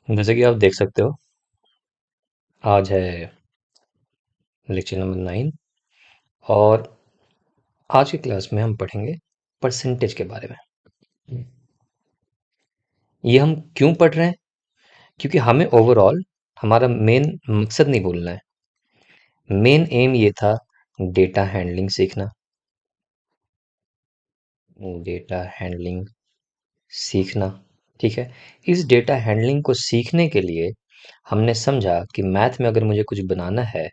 जैसे कि आप देख सकते हो, आज है लेक्चर नंबर 9 और आज की क्लास में हम पढ़ेंगे परसेंटेज के बारे में। ये हम क्यों पढ़ रहे हैं? क्योंकि हमें ओवरऑल हमारा मेन मकसद नहीं भूलना है। मेन एम ये था डेटा हैंडलिंग सीखना। डेटा हैंडलिंग सीखना, ठीक है। इस डेटा हैंडलिंग को सीखने के लिए हमने समझा कि मैथ में अगर मुझे कुछ बनाना है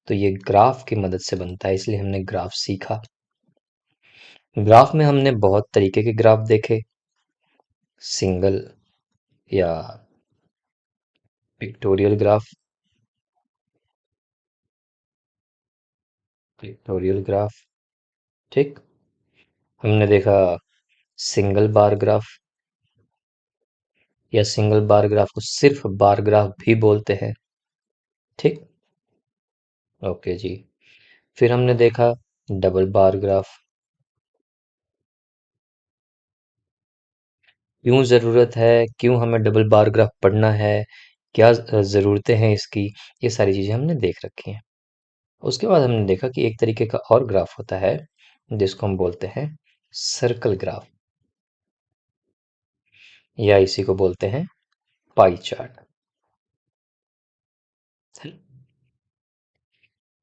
तो ये ग्राफ की मदद से बनता है, इसलिए हमने ग्राफ सीखा। ग्राफ में हमने बहुत तरीके के ग्राफ देखे, सिंगल या पिक्टोरियल ग्राफ, पिक्टोरियल ग्राफ, ठीक। हमने देखा सिंगल बार ग्राफ, या सिंगल बार ग्राफ को सिर्फ बार ग्राफ भी बोलते हैं, ठीक। ओके जी। फिर हमने देखा डबल बार ग्राफ। क्यों ज़रूरत है, क्यों हमें डबल बार ग्राफ पढ़ना है, क्या ज़रूरतें हैं इसकी, ये सारी चीज़ें हमने देख रखी हैं। उसके बाद हमने देखा कि एक तरीके का और ग्राफ होता है जिसको हम बोलते हैं सर्कल ग्राफ, या इसी को बोलते हैं पाई चार्ट।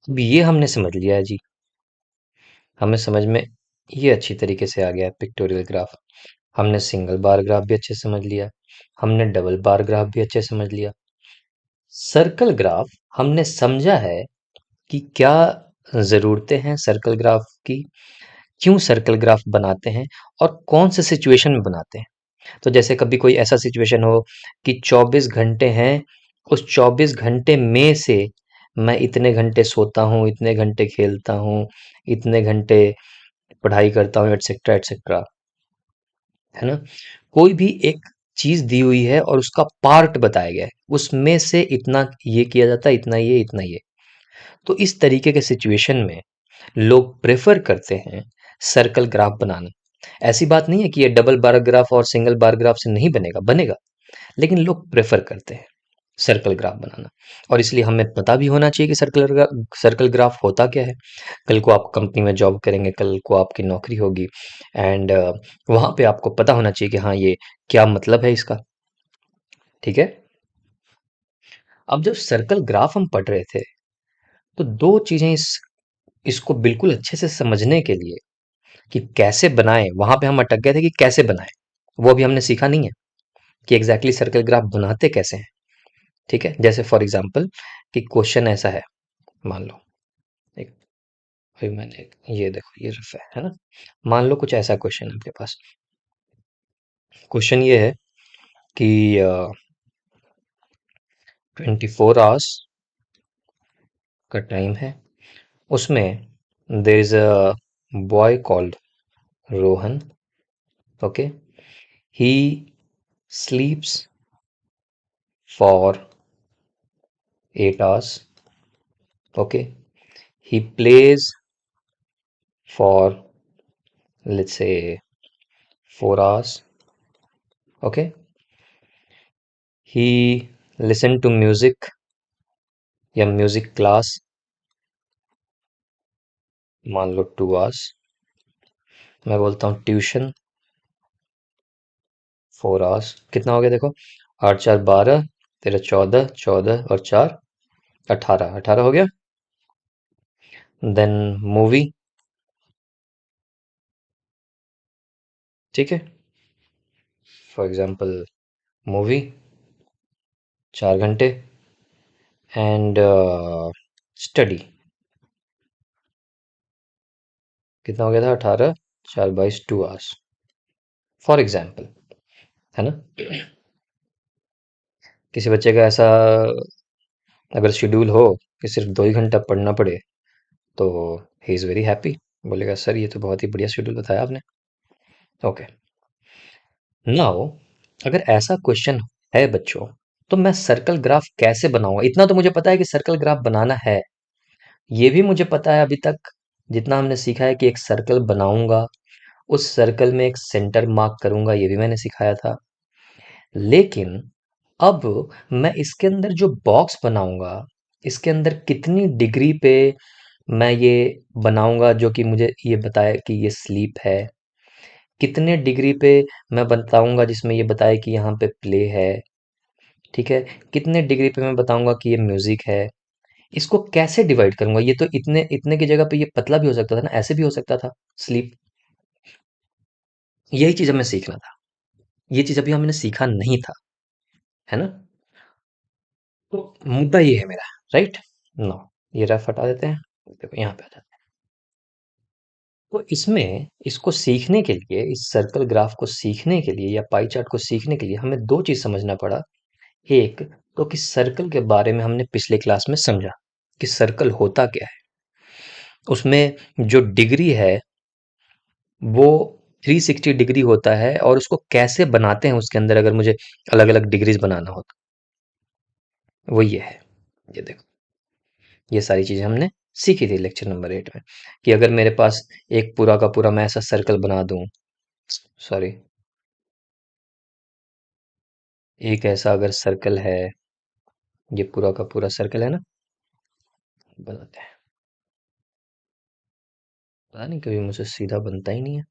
अब ये हमने समझ लिया है जी, हमें समझ में ये अच्छी तरीके से आ गया है पिक्टोरियल ग्राफ। हमने सिंगल बार ग्राफ भी अच्छे से समझ लिया, हमने डबल बार ग्राफ भी अच्छे से समझ लिया। सर्कल ग्राफ हमने समझा है कि क्या ज़रूरतें हैं सर्कल ग्राफ की, क्यों सर्कल ग्राफ बनाते हैं और कौन से सिचुएशन में बनाते हैं। तो जैसे कभी कोई ऐसा सिचुएशन हो कि 24 घंटे हैं, उस 24 घंटे में से मैं इतने घंटे सोता हूँ, इतने घंटे खेलता हूँ, इतने घंटे पढ़ाई करता हूँ, एटसेट्रा एटसेट्रा, है ना। कोई भी एक चीज दी हुई है और उसका पार्ट बताया गया है, उसमें से इतना ये किया जाता है, इतना ये, इतना ये। तो इस तरीके के सिचुएशन में लोग प्रेफर करते हैं सर्कल ग्राफ बनाना। ऐसी बात नहीं है कि ये डबल बार ग्राफ और सिंगल बार ग्राफ से नहीं बनेगा, बनेगा, लेकिन लोग प्रेफर करते हैं सर्कल ग्राफ बनाना। और इसलिए हमें पता भी होना चाहिए कि सर्कल ग्राफ होता क्या है। कल को आप कंपनी में जॉब करेंगे, कल को आपकी नौकरी होगी, एंड वहां पे आपको पता होना चाहिए कि हाँ, ये क्या मतलब है इसका, ठीक है। अब जब सर्कल ग्राफ हम पढ़ रहे थे तो दो चीजें इसको बिल्कुल अच्छे से समझने के लिए कि कैसे बनाएं, वहां पे हम अटक गए थे कि कैसे बनाएं। वो अभी हमने सीखा नहीं है कि एग्जैक्टली सर्कल ग्राफ बनाते कैसे हैं, ठीक है। जैसे फॉर एग्जांपल कि क्वेश्चन ऐसा है, मान लो एक, अभी मैंने ये देखो ये रफ है ना। मान लो कुछ ऐसा क्वेश्चन है आपके पास। क्वेश्चन ये है कि 24 आवर्स का टाइम है, उसमें there is a boy called Rohan, okay. He sleeps for 8 hours, okay. He plays for let's say 4 hours, okay. He listen to music या म्यूजिक क्लास, मान लो 2 आवर्स। मैं बोलता हूँ ट्यूशन 4 आवर्स। कितना हो गया देखो, 8 4 12, तेरह 14, 14 और 4 18, 18 हो गया। देन मूवी, ठीक है। फॉर एग्जांपल मूवी 4 घंटे, एंड स्टडी कितना हो गया था, 18 4 22, 2 आवर्स, फॉर एग्जाम्पल, है ना। किसी बच्चे का ऐसा अगर शेड्यूल हो कि सिर्फ 2 ही घंटा पढ़ना पड़े तो ही इज़ वेरी हैप्पी, बोलेगा सर ये तो बहुत ही बढ़िया शेड्यूल बताया आपने, ओके। नाउ अगर ऐसा क्वेश्चन है बच्चों, तो मैं सर्कल ग्राफ कैसे बनाऊंगा। इतना तो मुझे पता है कि सर्कल ग्राफ बनाना है, ये भी मुझे पता है अभी तक जितना हमने सीखा है कि एक सर्कल बनाऊंगा, उस सर्कल में एक सेंटर मार्क करूंगा, ये भी मैंने सिखाया था। लेकिन अब मैं इसके अंदर जो बॉक्स बनाऊंगा, इसके अंदर कितनी डिग्री पे मैं ये बनाऊंगा जो कि मुझे ये बताए कि ये स्लीप है, कितने डिग्री पे मैं बताऊंगा जिसमें ये बताए कि यहाँ पे प्ले है, ठीक है, कितने डिग्री पे मैं बताऊंगा कि ये म्यूजिक है। इसको कैसे डिवाइड करूंगा? ये तो इतने इतने की जगह पे ये पतला भी हो सकता था ना, ऐसे भी हो सकता था स्लीप। यही चीज हमें सीखना था, ये चीज अभी हमने सीखा नहीं था, है ना। तो मुद्दा ये है मेरा, राइट। नो, ये रफ हटा देते हैं, देखो यहाँ पे आ जाते हैं। तो इसमें इसको सीखने के लिए, इस सर्कल ग्राफ को सीखने के लिए या पाई चार्ट को सीखने के लिए हमें दो चीज समझना पड़ा। एक, तो कि सर्कल के बारे में हमने पिछले क्लास में समझा कि सर्कल होता क्या है, उसमें जो डिग्री है वो 360 डिग्री होता है, और उसको कैसे बनाते हैं उसके अंदर, अगर मुझे अलग अलग डिग्रीज बनाना हो तो वो ये है। ये देखो, ये सारी चीजें हमने सीखी थी लेक्चर नंबर 8 में, कि अगर मेरे पास एक पूरा का पूरा मैं ऐसा सर्कल बना दूं, सॉरी, एक ऐसा अगर सर्कल है, ये पूरा का पूरा सर्कल है ना, बनाते हैं। पता नहीं कभी मुझे सीधा बनता ही नहीं है।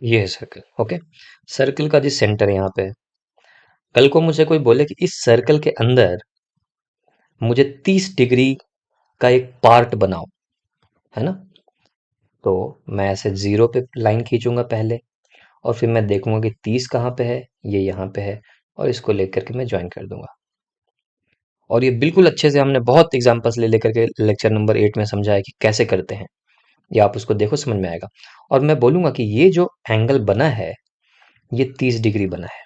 ये है सर्कल, ओके। सर्कल का जी सेंटर यहाँ पे है। कल को मुझे कोई बोले कि इस सर्कल के अंदर मुझे 30 डिग्री का एक पार्ट बनाओ, है ना, तो मैं ऐसे जीरो पे लाइन खींचूंगा पहले, और फिर मैं देखूंगा कि 30 कहाँ पे है, ये यहाँ पे है, और इसको लेकर के मैं ज्वाइन कर दूंगा। और ये बिल्कुल अच्छे से हमने बहुत एग्जांपल्स ले लेकर के लेक्चर नंबर 8 में समझा है कि कैसे करते हैं। ये आप उसको देखो, समझ में आएगा। और मैं बोलूंगा कि ये जो एंगल बना है, ये 30 डिग्री बना है।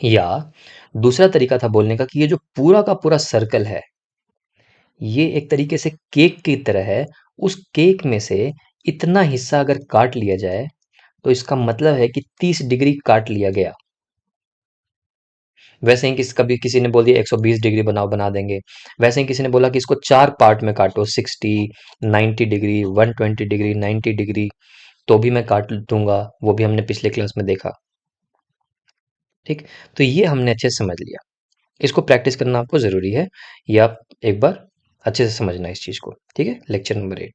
या दूसरा तरीका था बोलने का कि ये जो पूरा का पूरा सर्कल है, ये एक तरीके से केक की तरह है। उस केक में से इतना हिस्सा अगर काट लिया जाए, तो इसका मतलब है कि 30 डिग्री काट लिया गया। वैसे ही कभी किसी ने बोल दिया 120 डिग्री बनाओ, बना देंगे। वैसे ही किसी ने बोला कि इसको चार पार्ट में काटो, 60, 90 डिग्री, 120 डिग्री, 90 डिग्री, तो भी मैं काट दूंगा। वो भी हमने पिछले क्लास में देखा, ठीक। तो ये हमने अच्छे से समझ लिया। इसको प्रैक्टिस करना आपको जरूरी है, ये आप एक बार अच्छे से समझना इस चीज को, ठीक है। Lecture number 8।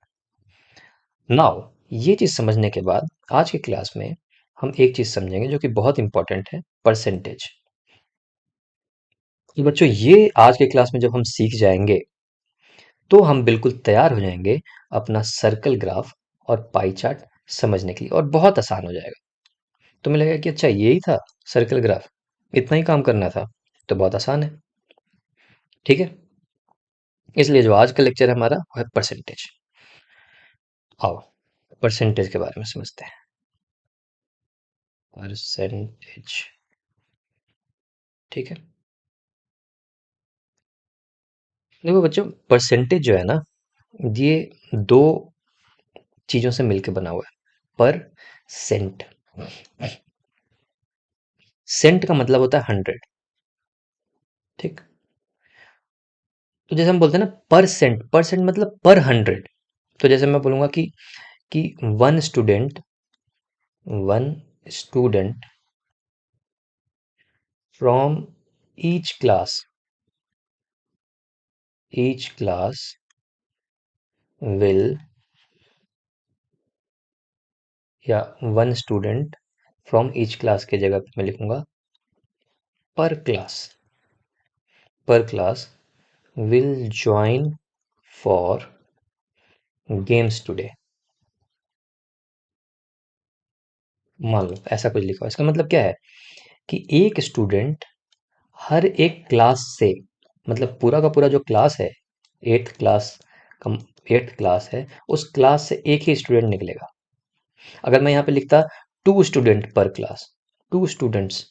नाउ, ये चीज समझने के बाद आज के क्लास में हम एक चीज समझेंगे जो कि बहुत इंपॉर्टेंट है, परसेंटेज। तो बच्चों, ये आज के क्लास में जब हम सीख जाएंगे, तो हम बिल्कुल तैयार हो जाएंगे अपना सर्कल ग्राफ और पाई चार्ट समझने के लिए, और बहुत आसान हो जाएगा। तुम्हें लगेगा कि अच्छा यही था सर्कल ग्राफ, इतना ही काम करना था, तो बहुत आसान है, ठीक है। इसलिए जो आज का लेक्चर है हमारा, वो है परसेंटेज। आओ परसेंटेज के बारे में समझते हैं। परसेंटेज, ठीक है। देखो बच्चों, परसेंटेज जो है ना, ये दो चीजों से मिलकर बना हुआ है। पर सेंट, सेंट का मतलब होता है 100, ठीक। तो जैसे हम बोलते हैं ना परसेंट, परसेंट मतलब पर 100। तो जैसे मैं बोलूंगा कि one student from each class will, या one student from each class की जगह पे मैं लिखूंगा per class, per class will join for games today. मान लो ऐसा कुछ लिखा हो, इसका मतलब क्या है कि एक स्टूडेंट हर एक क्लास से, मतलब पूरा का पूरा जो क्लास है, एट्थ क्लास कम, एट्थ क्लास है, उस क्लास से एक ही स्टूडेंट निकलेगा। अगर मैं यहाँ पे लिखता 2 स्टूडेंट पर क्लास, 2 स्टूडेंट्स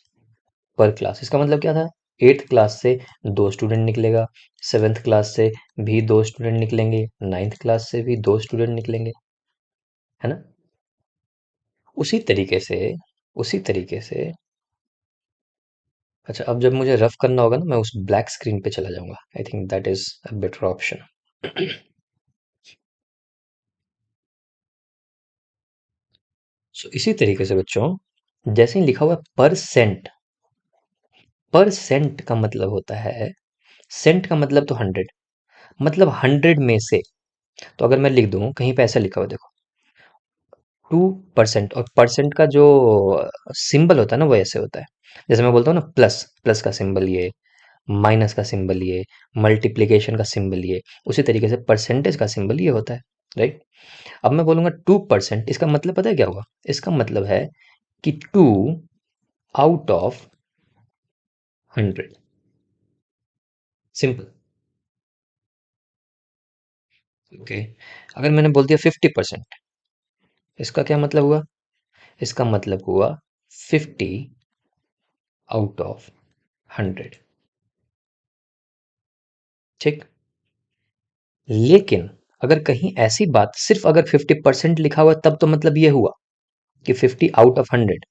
पर क्लास, इसका मतलब क्या था? एट्थ क्लास से 2 स्टूडेंट निकलेगा, सेवेंथ क्लास से भी 2 स्टूडेंट निकलेंगे, नाइन्थ क्लास से भी 2 स्टूडेंट निकलेंगे, है ना। उसी तरीके से, उसी तरीके से अच्छा, अब जब मुझे रफ करना होगा ना, मैं उस ब्लैक स्क्रीन पे चला जाऊंगा। I think that is a better option. So इसी तरीके से बच्चों, जैसे ही लिखा हुआ है परसेंट, परसेंट का मतलब होता है, सेंट का मतलब तो 100, मतलब 100 में से। तो अगर मैं लिख दूं, कहीं पे ऐसा लिखा हुआ है, देखो, 2%, और परसेंट का जो सिंबल होता है ना, वो ऐसे होता है। जैसे मैं बोलता हूँ ना, प्लस, प्लस का सिंबल ये, माइनस का सिंबल ये, मल्टीप्लिकेशन का सिंबल ये, उसी तरीके से परसेंटेज का सिंबल ये होता है, राइट। अब मैं बोलूंगा 2%, इसका मतलब पता है क्या होगा? इसका मतलब है कि 2 आउट ऑफ 100। सिंपल। ओके। अगर मैंने बोल दिया 50%, इसका क्या मतलब हुआ? इसका मतलब हुआ 50 आउट ऑफ 100। ठीक। लेकिन अगर कहीं ऐसी बात, सिर्फ अगर 50% लिखा हुआ है, तब तो मतलब ये हुआ कि 50 आउट ऑफ 100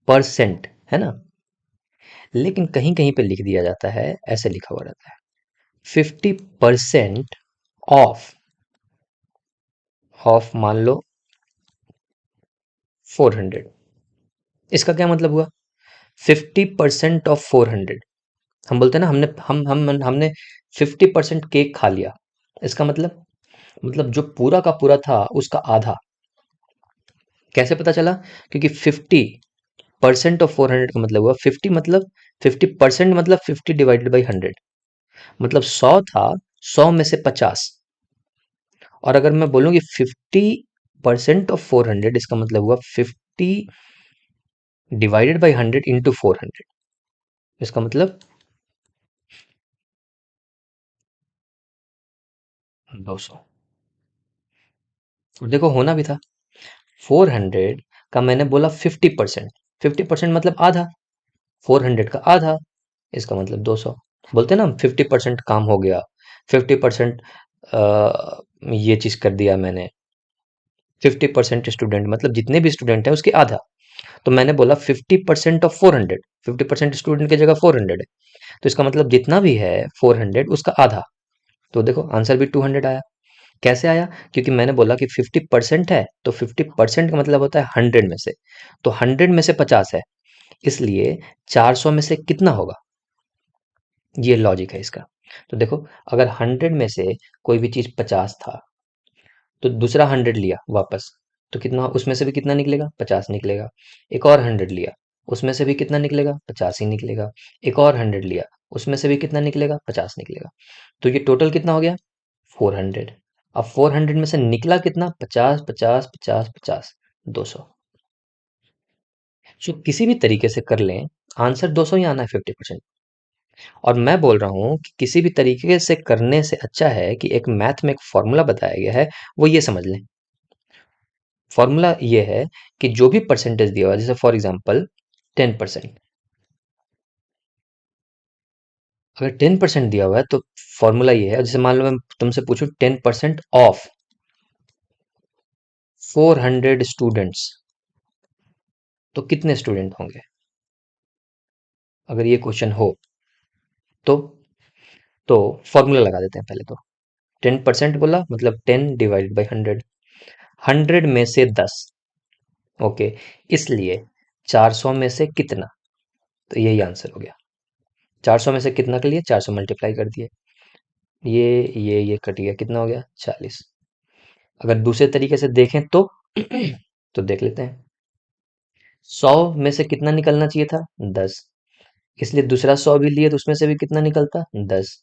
परसेंट, है ना। लेकिन कहीं कहीं पे लिख दिया जाता है, ऐसे लिखा हुआ रहता है, 50% ऑफ, ऑफ मान लो 400। इसका क्या मतलब हुआ? 50% ऑफ 400। हम बोलते हैं ना, हमने 50% केक खा लिया। इसका मतलब जो पूरा का पूरा था उसका आधा। कैसे पता चला? क्योंकि 50% ऑफ 400 का मतलब हुआ 50, मतलब 50% मतलब 50 डिवाइडेड बाई 100, मतलब 100 था, 100 में से 50। और अगर मैं बोलूं कि 50% ऑफ 400, इसका मतलब हुआ 50 डिवाइडेड बाई 100 इंटू 400। इसका मतलब 200। और देखो, होना भी था। 400 का मैंने बोला 50%, 50% मतलब आधा, 400 का आधा, इसका मतलब 200। बोलते हैं ना, 50% काम हो गया, 50% ये चीज कर दिया मैंने। 50% स्टूडेंट मतलब जितने भी स्टूडेंट है उसके आधा। तो मैंने बोला 50% ऑफ 400, 50% स्टूडेंट की जगह 400 है, तो इसका मतलब जितना भी है 400 उसका आधा। तो देखो, आंसर भी 200 आया। कैसे आया? क्योंकि मैंने बोला कि 50% है, तो 50% का मतलब होता है 100 में से, तो 100 में से 50 है, इसलिए 400 में से कितना होगा? ये लॉजिक है इसका। तो देखो, अगर 100 में से कोई भी चीज 50 था, तो दूसरा 100 लिया वापस, तो कितना, उसमें से भी कितना निकलेगा? 50 निकलेगा। एक और 100 लिया, उसमें से भी कितना निकलेगा? 50 ही निकलेगा। एक और 100 लिया, उसमें से भी कितना निकलेगा? 50 निकलेगा। तो ये टोटल कितना हो गया? 400। अब 400 में से निकला कितना? 50, 50, 50, 50, 200। सो किसी भी तरीके से कर लें, आंसर 200 ही आना है, 50%। और मैं बोल रहा हूँ कि किसी भी तरीके से करने से अच्छा है कि एक मैथ में एक फॉर्मूला बताया गया है, वो ये समझ लें। फॉर्मूला ये है कि जो भी परसेंटेज दिया हुआ है, जैसे फॉर एग्जांपल 10%, अगर 10% दिया हुआ है तो फॉर्मूला ये है, जैसे मान लो मैं तुमसे पूछूं 10% ऑफ 400 स्टूडेंट्स, तो कितने स्टूडेंट होंगे? अगर ये क्वेश्चन हो तो तो फॉर्मूला लगा देते हैं पहले तो। 10% बोला मतलब 10 डिवाइडेड बाई 100, 100 में से 10। ओके, इसलिए 400 में से कितना? तो यही आंसर हो गया। 400 में से कितना के लिए 400 मल्टीप्लाई कर दिए, ये कट गया, कितना हो गया? 40। अगर दूसरे तरीके से देखें तो तो देख लेते हैं। 100 में से कितना निकलना चाहिए था? 10। इसलिए दूसरा 100 भी लिए तो उसमें से भी कितना निकलता? 10।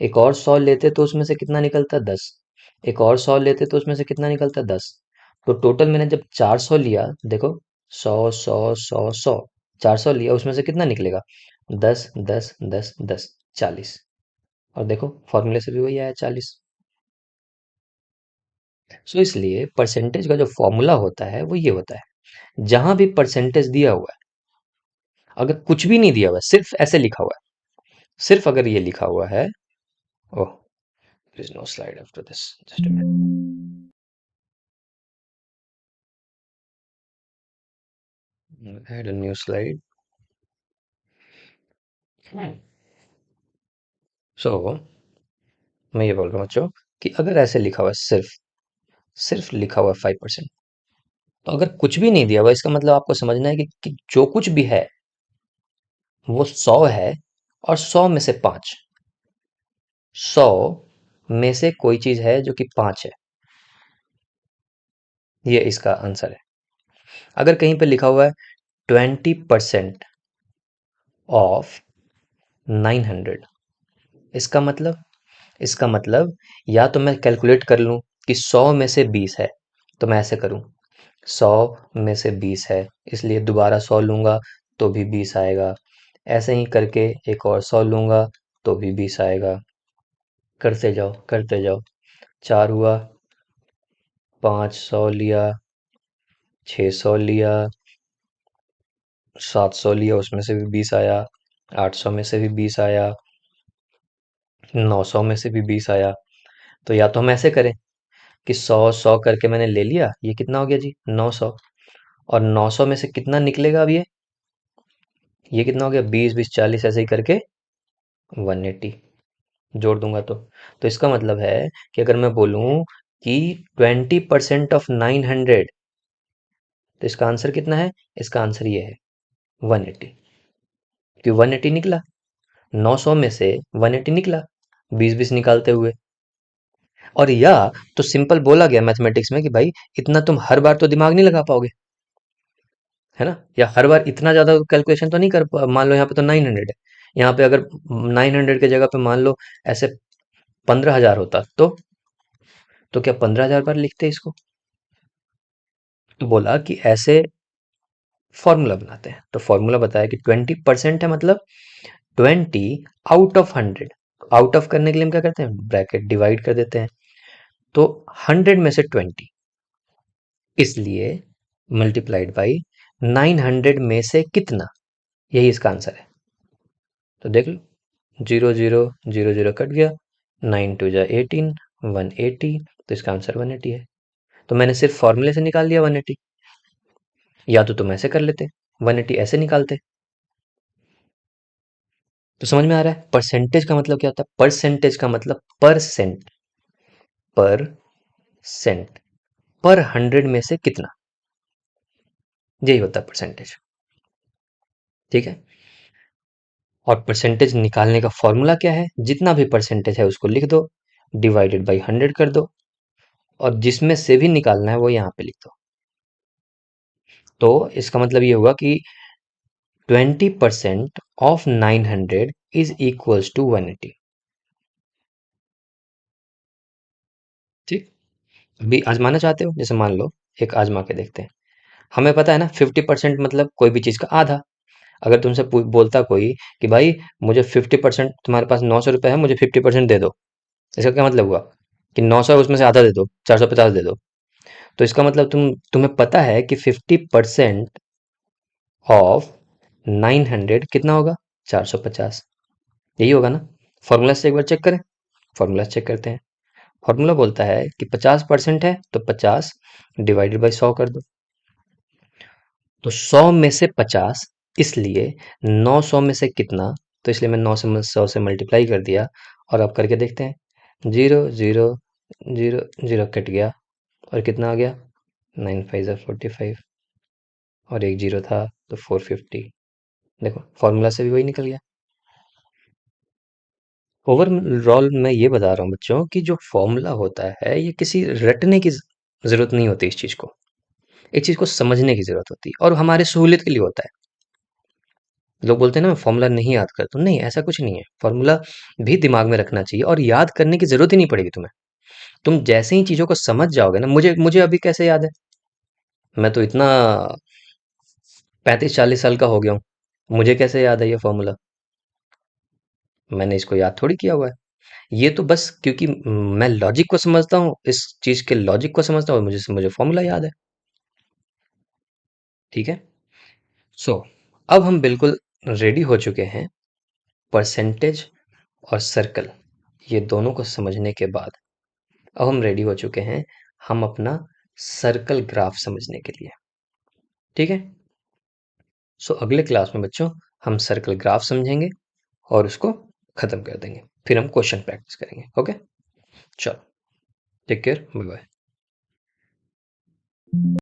एक और 100 लेते तो उसमें से कितना निकलता? 10। एक और 100 लेते तो उसमें से कितना निकलता? 10। तो टोटल मैंने जब 400 लिया, देखो, 100, 100, 100, 100, 400 लिया, उसमें से कितना निकलेगा? 10, 10, 10, 10, 40। और देखो, फॉर्मूले से भी वही आया, 40। सो इसलिए परसेंटेज का जो फॉर्मूला होता है वो ये होता है, जहां भी परसेंटेज दिया हुआ है, अगर कुछ भी नहीं दिया हुआ है, सिर्फ ऐसे लिखा हुआ है, सिर्फ अगर ये लिखा हुआ है, oh, there is no slide after this, just a minute, add a new slide. So मैं ये बोल रहा हूँ बच्चों कि अगर ऐसे लिखा हुआ है, सिर्फ सिर्फ लिखा हुआ है 5%, तो अगर कुछ भी नहीं दिया हुआ, इसका मतलब आपको समझना है कि जो कुछ भी है वो 100 है, और 100 में से 5, 100 में से कोई चीज है जो कि 5 है। ये इसका आंसर है। अगर कहीं पे लिखा हुआ है 20% ऑफ 900, इसका मतलब, या तो मैं कैलकुलेट कर लूं कि 100 में से 20 है, तो मैं ऐसे करूं, 100 में से 20 है, इसलिए दोबारा 100 लूंगा तो भी 20 आएगा। ऐसे ही करके एक और 100 लूंगा तो भी 20 आएगा। करते जाओ करते जाओ। 4 हुआ, 500 लिया, 600 लिया, 700 लिया, उसमें से भी 20 आया, 800 में से भी 20 आया, 900 में से भी 20 आया। तो या तो हम ऐसे करें कि 100 करके मैंने ले लिया, ये कितना हो गया जी, 900। और 900 में से कितना निकलेगा अब ये कितना हो गया, 20 20 40, ऐसे ही करके 180 जोड़ दूंगा तो इसका मतलब है कि अगर मैं बोलूं कि 20% ऑफ 900, तो इसका आंसर कितना है, इसका आंसर ये है 180। क्यों 180 निकला, 900 में से 180 निकला, 20 20 निकालते हुए। और या तो सिंपल बोला गया मैथमेटिक्स में कि भाई इतना तुम हर बार तो दिमाग नहीं लगा पाओगे, है ना, या हर बार इतना ज्यादा कैलकुलेशन तो नहीं मान लो यहाँ पे तो 900 है, यहाँ पे अगर 900 के जगह पे मान लो ऐसे 15,000 होता तो क्या 15,000 बार लिखते इसको। तो बोला कि ऐसे फॉर्मूला बनाते हैं, तो फॉर्मूला बताया कि 20% है, मतलब 20 आउट ऑफ 100। आउट ऑफ करने के लिए हम क्या करते हैं, ब्रैकेट डिवाइड कर देते हैं। तो 100 में से 20, इसलिए मल्टीप्लाइड बाई 900 में से कितना, यही इसका आंसर है। तो देख लो, 0 0 0 0 कट गया, 9 2 जा 18, 180, तो इसका आंसर 180 है। तो मैंने सिर्फ फॉर्मूले से निकाल दिया 180, या तो तुम ऐसे कर लेते, 180 ऐसे निकालते। तो समझ में आ रहा है परसेंटेज का मतलब क्या होता है, परसेंटेज का मतलब परसेंट, पर सेंट, पर 100 में से कितना, यही होता है परसेंटेज। ठीक है। और परसेंटेज निकालने का फॉर्मूला क्या है, जितना भी परसेंटेज है उसको लिख दो, डिवाइडेड बाई 100 कर दो, और जिसमें से भी निकालना है वो यहाँ पे लिख दो। तो इसका मतलब ये हुआ कि 20% ऑफ 900 इज इक्वल्स टू 180। ठीक। अभी आजमाना चाहते हो, जैसे मान लो एक आजमा के देखते हैं। हमें पता है ना 50% मतलब कोई भी चीज का आधा। अगर तुमसे बोलता कोई कि भाई मुझे 50%, तुम्हारे पास 900 रुपए है, मुझे 50% दे दो, इसका क्या मतलब हुआ कि 900 उसमें से आधा दे दो, 450 दे दो। तो इसका मतलब तुम्हें पता है कि 50% ऑफ 900 कितना होगा, 450। यही होगा ना। फॉर्मूला से एक बार चेक करें, फॉर्मूला चेक करते हैं। फॉर्मूला बोलता है कि 50% है तो 50 डिवाइडेड बाई 100 कर दो। तो 100 में से 50, इसलिए 900 में से कितना, तो इसलिए मैं 9 से 100 से मल्टीप्लाई कर दिया। और अब करके देखते हैं, 0 0 0 0 कट गया, और कितना आ गया, 9 5 जा 45, और एक जीरो था तो 450। देखो फॉर्मूला से भी वही निकल गया। ओवरऑल मैं ये बता रहा हूँ बच्चों कि जो फॉर्मूला होता है ये किसी रटने की जरूरत नहीं होती, इस चीज को, एक चीज को समझने की जरूरत होती है, और हमारे सहूलियत के लिए होता है। लोग बोलते हैं ना मैं फॉर्मूला नहीं याद करता हूँ, नहीं ऐसा कुछ नहीं है, फॉर्मूला भी दिमाग में रखना चाहिए, और याद करने की जरूरत ही नहीं पड़ेगी तुम्हें। तुम जैसे ही चीजों को समझ जाओगे ना, मुझे मुझे अभी कैसे याद है, मैं तो इतना 35 40 साल का हो गया हूँ, मुझे कैसे याद है ये फॉर्मूला, मैंने इसको याद थोड़ी किया हुआ है। ये तो बस क्योंकि मैं लॉजिक को समझता हूँ, इस चीज के लॉजिक को समझता हूँ, और मुझे मुझे फॉर्मूला याद है। ठीक है। सो अब हम बिल्कुल रेडी हो चुके हैं परसेंटेज और सर्कल, ये दोनों को समझने के बाद अब हम रेडी हो चुके हैं हम अपना सर्कल ग्राफ समझने के लिए। ठीक है। सो अगले क्लास में बच्चों हम सर्कल ग्राफ समझेंगे, और उसको ख़त्म कर देंगे। फिर हम क्वेश्चन प्रैक्टिस करेंगे। ओके, चलो, टेक केयर, बाय बाय।